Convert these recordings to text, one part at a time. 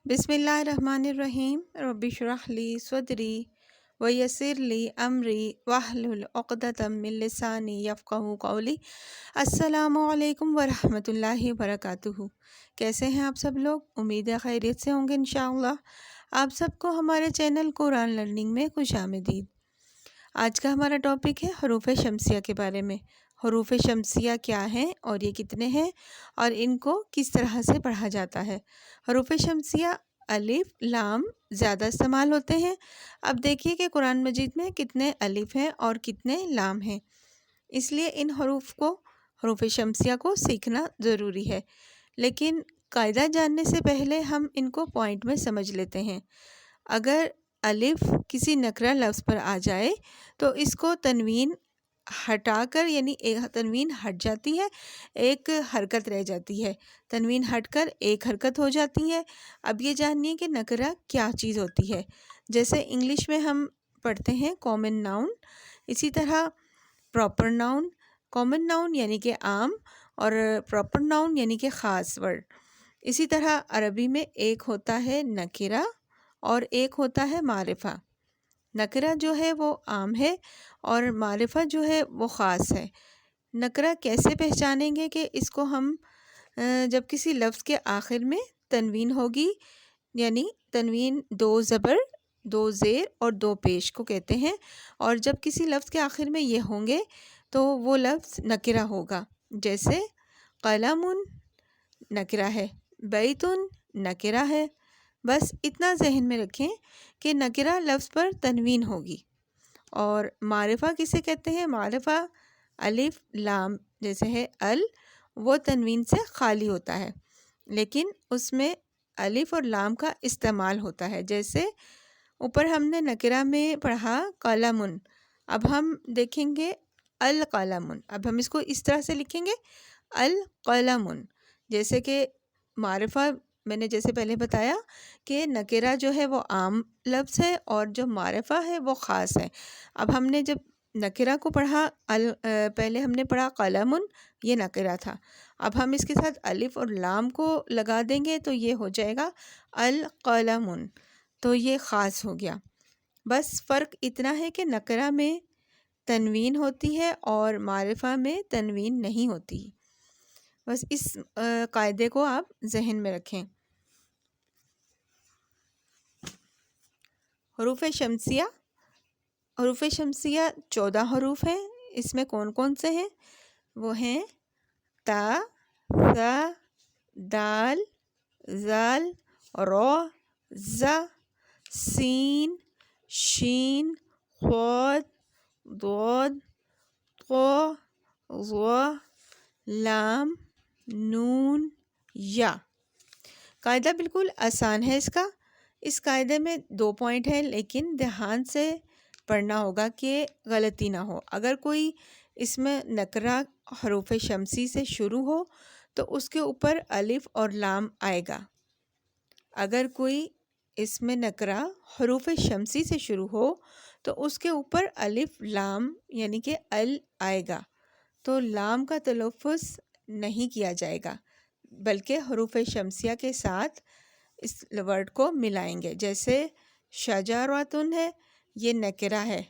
بسم اللہ الرحمن الرحیم رب اشرح لی صدری ویسر لی امری واحلل عقدۃ من لسانی یفقہوا قولی۔ السلام علیکم ورحمۃ اللہ وبرکاتہ۔ کیسے ہیں آپ سب لوگ؟ امید ہے خیریت سے ہوں گے انشاءاللہ۔ آپ سب کو ہمارے چینل قرآن لرننگ میں خوش آمدید۔ آج کا ہمارا ٹاپک ہے حروف شمسیہ کے بارے میں۔ حروف شمسیہ کیا ہیں اور یہ کتنے ہیں اور ان کو کس طرح سے پڑھا جاتا ہے۔ حروف شمسیہ الف لام زیادہ استعمال ہوتے ہیں۔ اب دیکھیے کہ قرآن مجید میں کتنے الف ہیں اور کتنے لام ہیں، اس لیے ان حروف شمسیہ کو سیکھنا ضروری ہے۔ لیکن قاعدہ جاننے سے پہلے ہم ان کو پوائنٹ میں سمجھ لیتے ہیں۔ اگر الف کسی نکرہ لفظ پر آ جائے تو اس کو تنوین ہٹا کر، یعنی ایک تنوین ہٹ جاتی ہے، ایک حرکت رہ جاتی ہے، تنوین ہٹ کر ایک حرکت ہو جاتی ہے۔ اب یہ جانیے کہ نکرہ کیا چیز ہوتی ہے۔ جیسے انگلش میں ہم پڑھتے ہیں کامن ناؤن، اسی طرح پراپر ناؤن۔ کامن ناؤن یعنی کہ عام، اور پراپر ناؤن یعنی کہ خاص ورڈ۔ اسی طرح عربی میں ایک ہوتا ہے نکرہ اور ایک ہوتا ہے معرفہ۔ نکرہ جو ہے وہ عام ہے اور معرفہ جو ہے وہ خاص ہے۔ نکرہ کیسے پہچانیں گے کہ اس کو ہم جب کسی لفظ کے آخر میں تنوین ہوگی، یعنی تنوین دو زبر، دو زیر اور دو پیش کو کہتے ہیں، اور جب کسی لفظ کے آخر میں یہ ہوں گے تو وہ لفظ نکرہ ہوگا۔ جیسے قلم نکرہ ہے، بیت نکرہ ہے۔ بس اتنا ذہن میں رکھیں کہ نکرہ لفظ پر تنوین ہوگی۔ اور معرفہ کسے کہتے ہیں؟ معرفہ الف لام جیسے ہے وہ تنوین سے خالی ہوتا ہے، لیکن اس میں الف اور لام کا استعمال ہوتا ہے۔ جیسے اوپر ہم نے نکرہ میں پڑھا قلم، اب ہم دیکھیں گے القلم، اب ہم اس کو اس طرح سے لکھیں گے القلم۔ جیسے کہ معرفہ میں نے جیسے پہلے بتایا کہ نکرہ جو ہے وہ عام لفظ ہے اور جو معرفہ ہے وہ خاص ہے۔ اب ہم نے جب نکرہ کو پڑھا، پہلے ہم نے پڑھا قلم، یہ نکرہ تھا، اب ہم اس کے ساتھ الف اور لام کو لگا دیں گے تو یہ ہو جائے گا القلم، تو یہ خاص ہو گیا۔ بس فرق اتنا ہے کہ نکرہ میں تنوین ہوتی ہے اور معرفہ میں تنوین نہیں ہوتی۔ بس اس قاعدے کو آپ ذہن میں رکھیں۔ حروف شمسیہ 14 حروف ہیں۔ اس میں کون کون سے ہیں؟ وہ ہیں تا، ثا، دال، ذال، را، زا، سین، شین، صاد، ضاد، طا، ظا، لام، نون، یا۔ قاعدہ بالکل آسان ہے اس قاعدے میں 2 پوائنٹ ہیں، لیکن دھیان سے پڑھنا ہوگا کہ غلطی نہ ہو۔ اگر کوئی اس میں نکرہ حروف شمسی سے شروع ہو تو اس کے اوپر الف اور لام آئے گا۔ اگر کوئی اس میں نکرہ حروف شمسی سے شروع ہو تو اس کے اوپر الف لام یعنی کہ آئے گا، تو لام کا تلفظ نہیں کیا جائے گا، بلکہ حروف شمسیہ کے ساتھ اس ورڈ کو ملائیں گے۔ جیسے شجراتن ہے، یہ نکرہ ہے،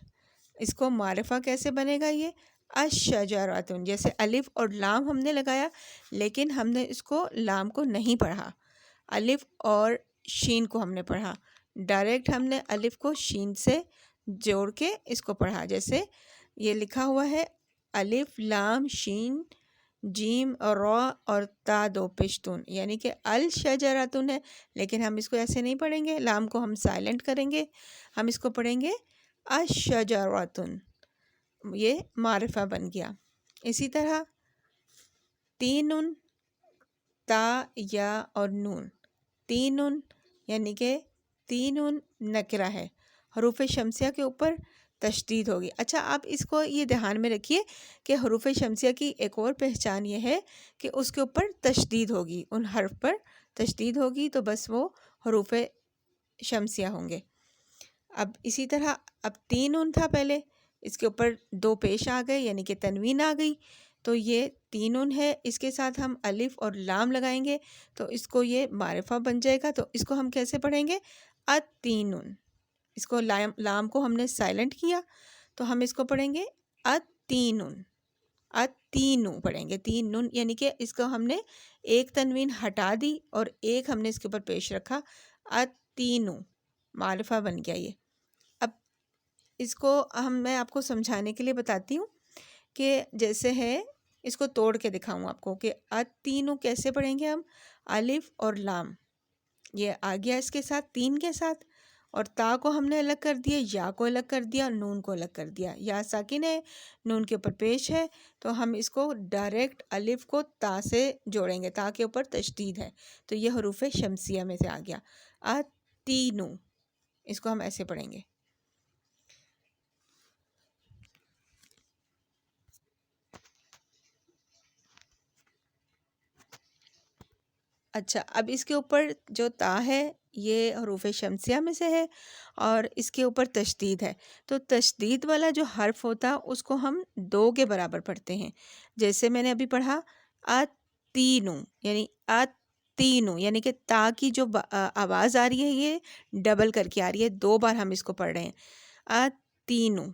اس کو معرفہ کیسے بنے گا؟ یہ الشجراتن، جیسے الف اور لام ہم نے لگایا لیکن ہم نے اس کو لام کو نہیں پڑھا، الف اور شین کو ہم نے پڑھا، ڈائریکٹ ہم نے الف کو شین سے جوڑ کے اس کو پڑھا۔ جیسے یہ لکھا ہوا ہے الف لام شین جیم اور را اور تا دو پشتون، یعنی کہ الشجراتن ہے، لیکن ہم اس کو ایسے نہیں پڑھیں گے، لام کو ہم سائلنٹ کریں گے، ہم اس کو پڑھیں گے الشجراتن، یہ معرفہ بن گیا۔ اسی طرح تین، تا، یا اور نون، تین یعنی کہ تین نکرہ ہے، حروف شمسیہ کے اوپر تشدید ہوگی۔ اچھا، آپ اس کو یہ دھیان میں رکھیے کہ حروف شمسیہ کی ایک اور پہچان یہ ہے کہ اس کے اوپر تشدید ہوگی، ان حرف پر تشدید ہوگی تو بس وہ حروف شمسیہ ہوں گے۔ اب اسی طرح اب تین تھا پہلے، اس کے اوپر دو پیش آ گئے یعنی کہ تنوین آ گئی، تو یہ تینن ہے، اس کے ساتھ ہم الف اور لام لگائیں گے تو اس کو یہ معرفہ بن جائے گا. تو اس کو ہم کیسے پڑھیں گے؟ اتینن. اس کو لام کو ہم نے سائلنٹ کیا تو ہم اس کو پڑھیں گے اتینن. اتینو پڑھیں گے، تین نون، یعنی کہ اس کو ہم نے ایک تنوین ہٹا دی اور ایک ہم نے اس کے اوپر پیش رکھا. اتینو معرفہ بن گیا یہ. اب اس کو میں آپ کو سمجھانے کے لیے بتاتی ہوں کہ جیسے ہے، اس کو توڑ کے دکھاؤں آپ کو کہ اتینو کیسے پڑھیں گے ہم. الف اور لام یہ آ گیا اس کے ساتھ، تین کے ساتھ، اور تا کو ہم نے الگ کر دیا، یا کو الگ کر دیا، نون کو الگ کر دیا. یا ساکن ہے، نون کے اوپر پیش ہے، تو ہم اس کو ڈائریکٹ الف کو تا سے جوڑیں گے. تا کے اوپر تشدید ہے تو یہ حروف شمسیہ میں سے آ گیا اتینو. اس کو ہم ایسے پڑھیں گے. اچھا، اب اس کے اوپر جو تا ہے یہ حروف شمسیہ میں سے ہے اور اس کے اوپر تشدید ہے. تو تشدید والا جو حرف ہوتا اس کو ہم 2 کے برابر پڑھتے ہیں. جیسے میں نے ابھی پڑھا اتینو، یعنی اتینو، یعنی کہ تا کی جو آواز آ رہی ہے یہ ڈبل کر کے آ رہی ہے، 2 بار ہم اس کو پڑھ رہے ہیں اتینو.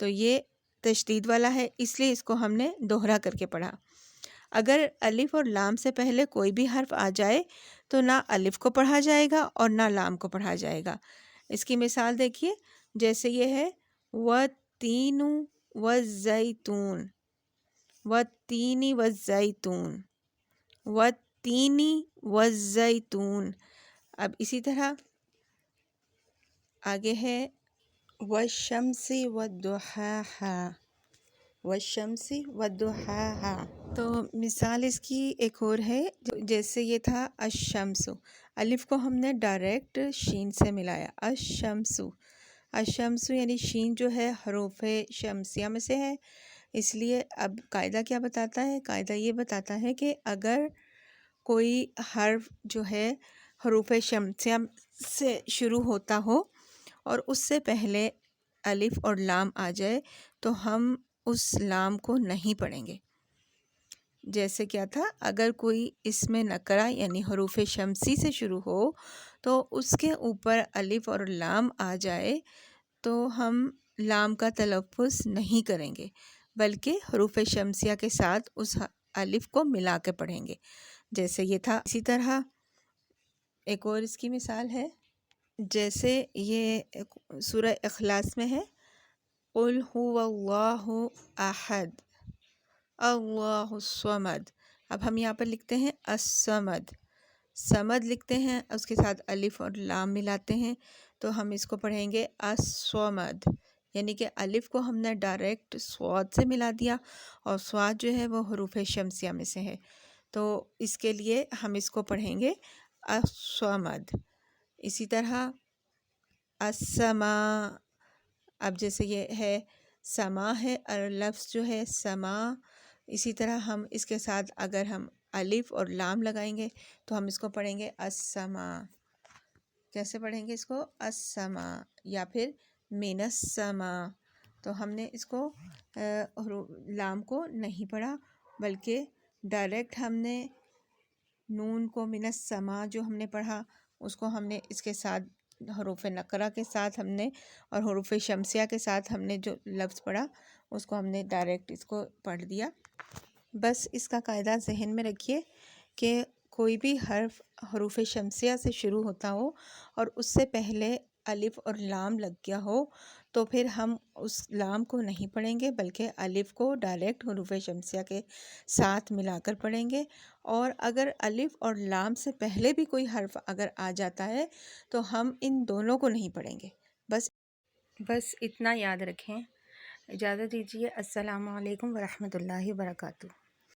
تو یہ تشدید والا ہے، اس لیے اس کو ہم نے دوہرا کر کے پڑھا. اگر الف اور لام سے پہلے کوئی بھی حرف آ جائے تو نہ الف کو پڑھا جائے گا اور نہ لام کو پڑھا جائے گا. اس کی مثال دیکھیے، جیسے یہ ہے وَالتِّینُ وَالزَّیْتُونُ، وَالتِّینِ وَالزَّیْتُونُ، وَالتِّینِ وَالزَّیْتُونُ. اب اسی طرح آگے ہے وَالشَّمْسِ وَالضُّحَاهَا، وَالشَّمْسِ وَالضُّحَاهَا. تو مثال اس کی ایک اور ہے، جیسے یہ تھا الشمس، الف کو ہم نے ڈائریکٹ شین سے ملایا، الشمس. الشمس یعنی شین جو ہے حروف شمسیہ میں سے ہے. اس لیے اب قاعدہ کیا بتاتا ہے؟ قاعدہ یہ بتاتا ہے کہ اگر کوئی حرف جو ہے حروف شمسیہ سے شروع ہوتا ہو اور اس سے پہلے الف اور لام آ جائے تو ہم اس لام کو نہیں پڑھیں گے. جیسے کیا تھا، اگر کوئی اسم نکرہ یعنی حروف شمسی سے شروع ہو تو اس کے اوپر الف اور لام آ جائے تو ہم لام کا تلفظ نہیں کریں گے، بلکہ حروف شمسیہ کے ساتھ اس الف کو ملا کے پڑھیں گے. جیسے یہ تھا. اسی طرح ایک اور اس کی مثال ہے، جیسے یہ سورہ اخلاص میں ہے قُلْ هُوَ اللَّهُ أَحَدٌ اللہ الصمد. اب ہم یہاں پر لکھتے ہیں الصمد، صمد لکھتے ہیں، اس کے ساتھ الف اور لام ملاتے ہیں تو ہم اس کو پڑھیں گے الصمد. یعنی کہ الف کو ہم نے ڈائریکٹ صاد سے ملا دیا اور صاد جو ہے وہ حروف شمسیہ میں سے ہے، تو اس کے لیے ہم اس کو پڑھیں گے الصمد. اسی طرح السماء. اب جیسے یہ ہے سما ہے، اور لفظ جو ہے سما، اسی طرح ہم اس کے ساتھ اگر ہم الف اور لام لگائیں گے تو ہم اس کو پڑھیں گے السما. کیسے پڑھیں گے اس کو؟ السما یا پھر من السما. تو ہم نے اس کو لام کو نہیں پڑھا، بلکہ ڈائریکٹ ہم نے نون کو من السما جو ہم نے پڑھا اس کو ہم نے اس کے ساتھ حروف نقرہ کے ساتھ ہم نے اور حروف شمسیہ کے ساتھ ہم نے جو لفظ پڑھا اس کو ہم نے ڈائریکٹ اس کو پڑھ دیا. بس اس کا قاعدہ ذہن میں رکھیے کہ کوئی بھی حرف حروف شمسیہ سے شروع ہوتا ہو اور اس سے پہلے الف اور لام لگ گیا ہو تو پھر ہم اس لام کو نہیں پڑھیں گے، بلکہ الف کو ڈائریکٹ حروف شمسیہ کے ساتھ ملا کر پڑھیں گے. اور اگر الف اور لام سے پہلے بھی کوئی حرف اگر آ جاتا ہے تو ہم ان دونوں کو نہیں پڑھیں گے. بس اتنا یاد رکھیں. اجازت دیجیے. السلام علیکم ورحمۃ اللہ وبرکاتہ.